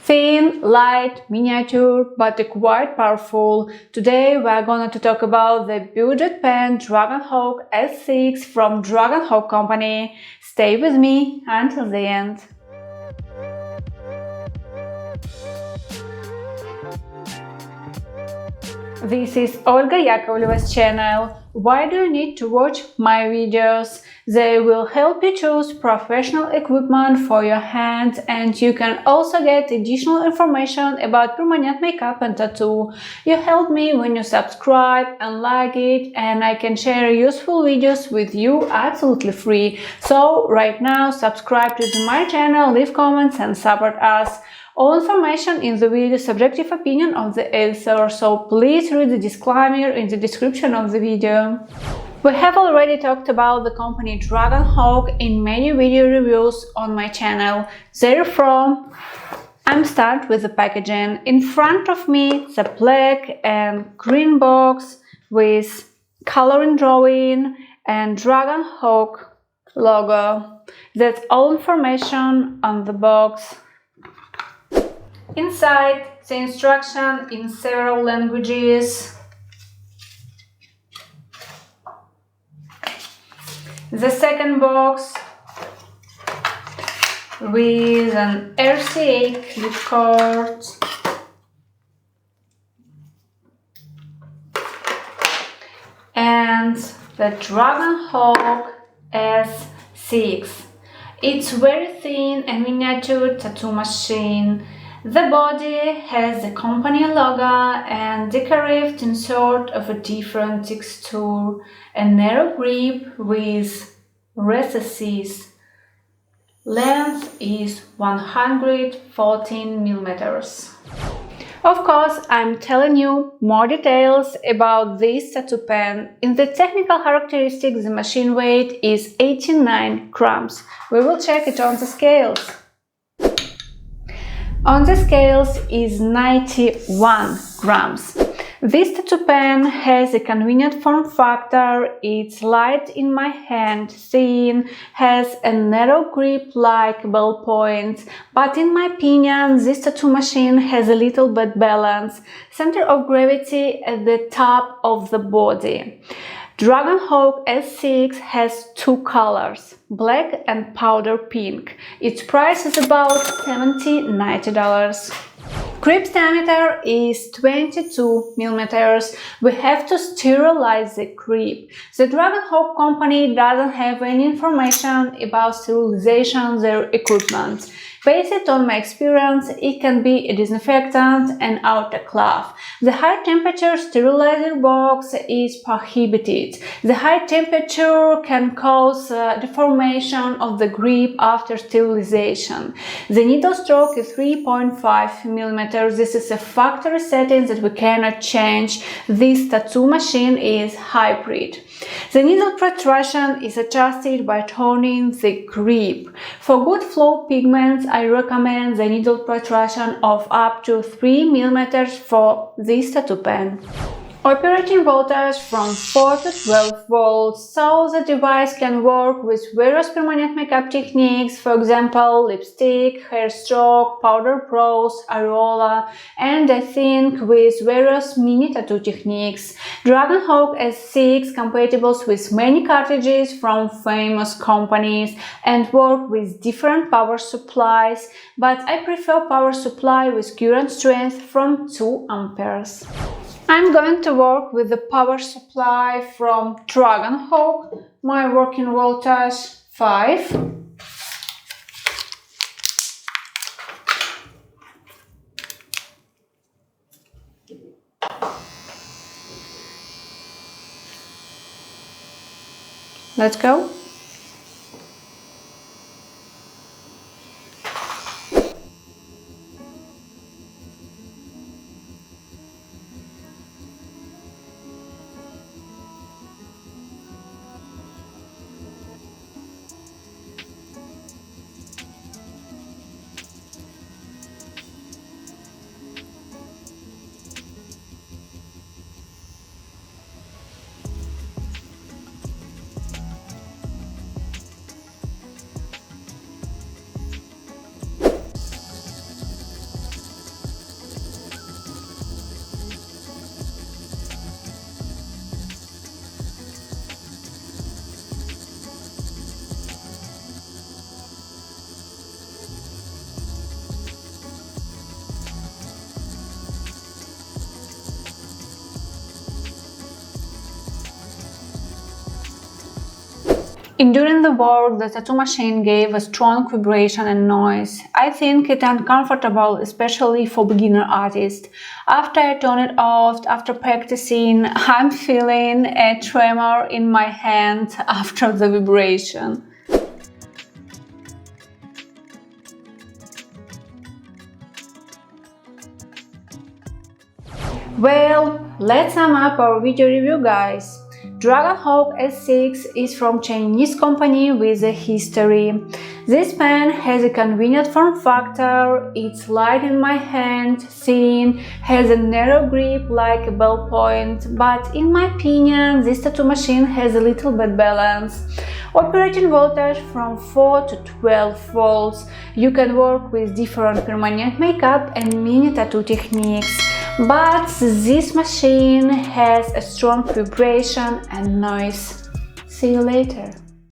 Thin, light, miniature, but quite powerful. Today we are going to talk about the budget pen Dragonhawk S6 from Dragonhawk company. Stay with me until the end. This is Olga Yakovleva's channel. Why do you need to watch my videos? They will help you choose professional equipment for your hands, and you can also get additional information about permanent makeup and tattoo. You help me when you subscribe and like it, and I can share useful videos with you absolutely free. So right now subscribe to my channel, leave comments and support us. All information in the video is subjective opinion of the author, so please read the disclaimer in the description of the video. We have already talked about the company Dragonhawk in many video reviews on my channel. Therefore, I'm start with the packaging. In front of me, the black and green box with coloring drawing and Dragonhawk logo. That's all information on the box. Inside, the instruction in several languages. The second box with an RCA clip cord. And the Dragonhawk S6. It's very thin and miniature tattoo machine. The body has the company logo and decorated in sort of a different texture, a narrow grip with recesses. Length is 114 millimeters. Of course, I'm telling you more details about this tattoo pen. In the technical characteristics, the machine weight is 89 grams. We will check it on the scales. On the scales is 91 grams. This tattoo pen has a convenient form factor. It's light in my hand, thin, has a narrow grip like ballpoint, but in my opinion this tattoo machine has a little bit balance. Center of gravity at the top of the body. Dragonhawk S6 has two colors, black and powder pink. Its price is about $70–90. Grip diameter is 22 millimeters. We have to sterilize the grip. The Dragonhawk company doesn't have any information about sterilization their equipment. Based on my experience, it can be a disinfectant and autoclave. The high temperature sterilizer box is prohibited. The high temperature can cause deformation of the grip after sterilization. The needle stroke is 3.5 millimeters. This is a factory setting that we cannot change. This tattoo machine is hybrid. The needle protrusion is adjusted by turning the grip. For good flow pigments, I recommend the needle protrusion of up to 3 millimeters for this tattoo pen. Operating voltage from 4 to 12 volts, so the device can work with various permanent makeup techniques, for example, lipstick, hair stroke, powder pros, areola, and I think with various mini tattoo techniques. Dragonhawk S6 compatible with many cartridges from famous companies and work with different power supplies, but I prefer power supply with current strength from 2 amperes. I'm going to work with the power supply from Dragonhawk. My working voltage 5. Let's go. During the work, the tattoo machine gave a strong vibration and noise. I think it uncomfortable, especially for beginner artists. After I turn it off, after practicing, I'm feeling a tremor in my hand after the vibration. Well, let's sum up our video review, guys. Dragonhawk S6 is from Chinese company with a history. This pen has a convenient form factor, it's light in my hand, thin, has a narrow grip like a ballpoint, but in my opinion this tattoo machine has a little bad balance. Operating voltage from 4 to 12 volts. You can work with different permanent makeup and mini tattoo techniques. But this machine has a strong vibration and noise. See you later.